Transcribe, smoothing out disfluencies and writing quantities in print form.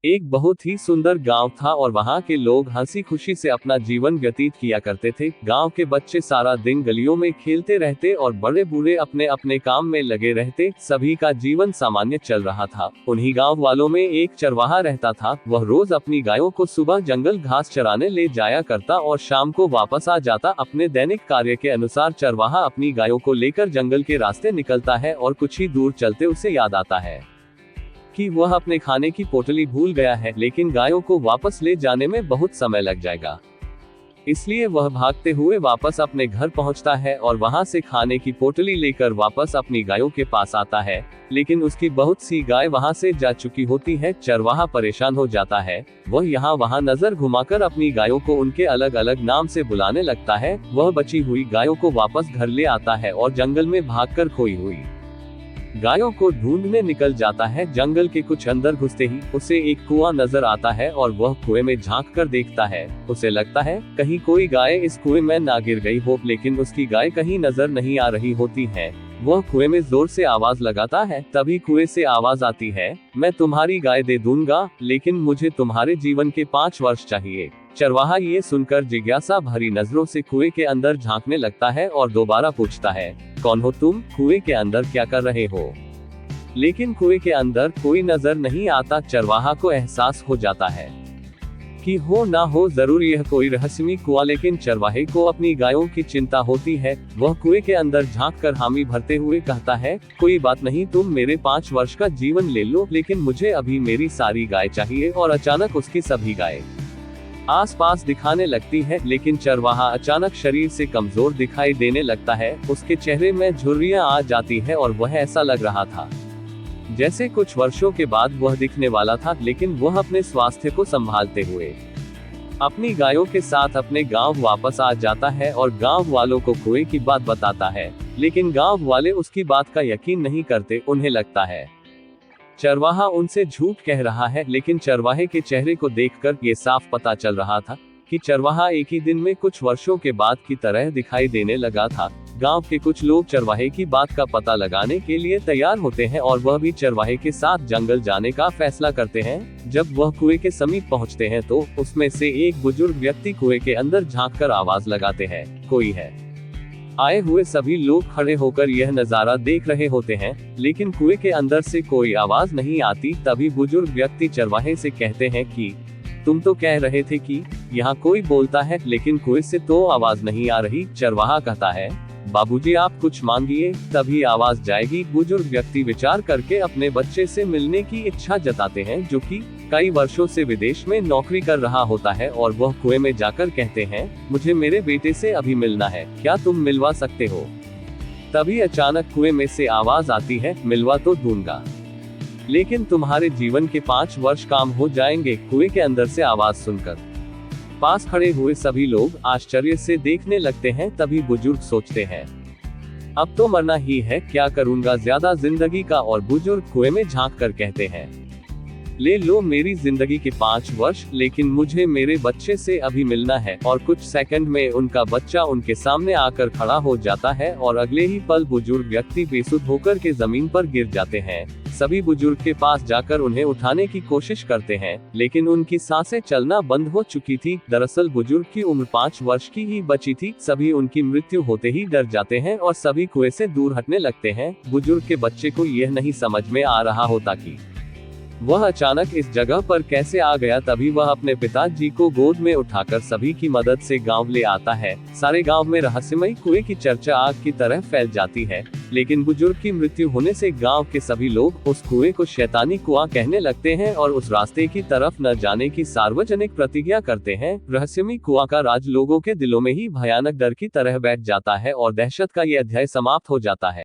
एक बहुत ही सुंदर गांव था और वहां के लोग हंसी खुशी से अपना जीवन व्यतीत किया करते थे। गांव के बच्चे सारा दिन गलियों में खेलते रहते और बड़े बूढ़े अपने अपने काम में लगे रहते। सभी का जीवन सामान्य चल रहा था। उन्हीं गांव वालों में एक चरवाहा रहता था। वह रोज अपनी गायों को सुबह जंगल घास चराने ले जाया करता और शाम को वापस आ जाता। अपने दैनिक कार्य के अनुसार चरवाहा अपनी गायों को लेकर जंगल के रास्ते निकलता है और कुछ ही दूर चलते उसे याद आता है कि वह अपने खाने की पोटली भूल गया है, लेकिन गायों को वापस ले जाने में बहुत समय लग जाएगा। इसलिए वह भागते हुए वापस अपने घर पहुंचता है और वहां से खाने की पोटली लेकर वापस अपनी गायों के पास आता है, लेकिन उसकी बहुत सी गाय वहां से जा चुकी होती है। चरवाहा परेशान हो जाता है। वह यहाँ वहां नजर घुमाकर अपनी गायों को उनके अलग अलग नाम से बुलाने लगता है। वह बची हुई गायों को वापस घर ले आता है और जंगल में भागकर खोई हुई गायों को ढूंढने निकल जाता है। जंगल के कुछ अंदर घुसते ही उसे एक कुआं नजर आता है और वह कुएं में झांक कर देखता है। उसे लगता है कहीं कोई गाय इस कुएं में ना गिर गई हो, लेकिन उसकी गाय कहीं नजर नहीं आ रही होती है। वह कुएं में जोर से आवाज लगाता है। तभी कुएं से आवाज आती है, मैं तुम्हारी गाय दे दूंगा, लेकिन मुझे तुम्हारे जीवन के 5 वर्ष चाहिए। चरवाहा ये सुनकर जिज्ञासा भरी नजरों से कुएं के अंदर झांकने लगता है और दोबारा पूछता है, कौन हो तुम? कुएं के अंदर क्या कर रहे हो? लेकिन कुएं के अंदर कोई नजर नहीं आता। चरवाहा को एहसास हो जाता है कि हो ना हो जरूर यह कोई रहस्यमय कुआं, लेकिन चरवाहे को अपनी गायों की चिंता होती है। वह कुएं के अंदर झांक कर हामी भरते हुए कहता है, कोई बात नहीं, तुम मेरे 5 वर्ष का जीवन ले लो, लेकिन मुझे अभी मेरी सारी गाय चाहिए। और अचानक उसकी सभी गाय आसपास दिखाने लगती है, लेकिन चरवाहा अचानक शरीर से कमजोर दिखाई देने लगता है। उसके चेहरे में झुर्रियां आ जाती है और वह ऐसा लग रहा था जैसे कुछ वर्षों के बाद वह दिखने वाला था। लेकिन वह अपने स्वास्थ्य को संभालते हुए अपनी गायों के साथ अपने गांव वापस आ जाता है और गांव वालों को कुएं की बात बताता है। लेकिन गांव वाले उसकी बात का यकीन नहीं करते। उन्हें लगता है चरवाहा उनसे झूठ कह रहा है, लेकिन चरवाहे के चेहरे को देखकर ये साफ पता चल रहा था कि चरवाहा एक ही दिन में कुछ वर्षों के बाद की तरह दिखाई देने लगा था। गांव के कुछ लोग चरवाहे की बात का पता लगाने के लिए तैयार होते हैं और वह भी चरवाहे के साथ जंगल जाने का फैसला करते हैं। जब वह कुएं के समीप पहुंचते हैं तो उसमें से एक बुजुर्ग व्यक्ति कुएं के अंदर झांककर आवाज लगाते हैं, कोई है? आए हुए सभी लोग खड़े होकर यह नजारा देख रहे होते हैं, लेकिन कुएं के अंदर से कोई आवाज नहीं आती। तभी बुजुर्ग व्यक्ति चरवाहे से कहते हैं कि तुम तो कह रहे थे कि यहाँ कोई बोलता है, लेकिन कुएं से तो आवाज नहीं आ रही। चरवाहा कहता है, बाबूजी आप कुछ मांगिए, तभी आवाज जाएगी। बुजुर्ग व्यक्ति विचार करके अपने बच्चे से मिलने की इच्छा जताते हैं, जो कि कई वर्षों से विदेश में नौकरी कर रहा होता है, और वह कुएं में जाकर कहते हैं, मुझे मेरे बेटे से अभी मिलना है, क्या तुम मिलवा सकते हो? तभी अचानक कुएं में से आवाज आती है, मिलवा तो दूंगा, लेकिन तुम्हारे जीवन के 5 वर्ष काम हो जाएंगे। कुएं के अंदर से आवाज सुनकर पास खड़े हुए सभी लोग आश्चर्य से देखने लगते हैं। तभी बुजुर्ग सोचते हैं, अब तो मरना ही है, क्या करूंगा ज्यादा जिंदगी का? और बुजुर्ग कुएं में झांक कर कहते हैं, ले लो मेरी जिंदगी के 5 वर्ष, लेकिन मुझे मेरे बच्चे से अभी मिलना है। और कुछ सेकंड में उनका बच्चा उनके सामने आकर खड़ा हो जाता है और अगले ही पल बुजुर्ग व्यक्ति बेसुध होकर के जमीन पर गिर जाते हैं। सभी बुजुर्ग के पास जाकर उन्हें उठाने की कोशिश करते हैं, लेकिन उनकी सांसें चलना बंद हो चुकी थी। दरअसल बुजुर्ग की उम्र 5 वर्ष की ही बची थी। सभी उनकी मृत्यु होते ही डर जाते हैं और सभी कुएं से दूर हटने लगते हैं। बुजुर्ग के बच्चे को यह नहीं समझ में आ रहा होता कि वह अचानक इस जगह पर कैसे आ गया। तभी वह अपने पिताजी को गोद में उठाकर सभी की मदद से गांव ले आता है। सारे गांव में रहस्यमय कुएं की चर्चा आग की तरह फैल जाती है, लेकिन बुजुर्ग की मृत्यु होने से गांव के सभी लोग उस कुएं को शैतानी कुआं कहने लगते हैं और उस रास्ते की तरफ न जाने की सार्वजनिक प्रतिज्ञा करते हैं। रहस्यमय कुआं का राज लोगों के दिलों में ही भयानक डर की तरह बैठ जाता है और दहशत का ये अध्याय समाप्त हो जाता है।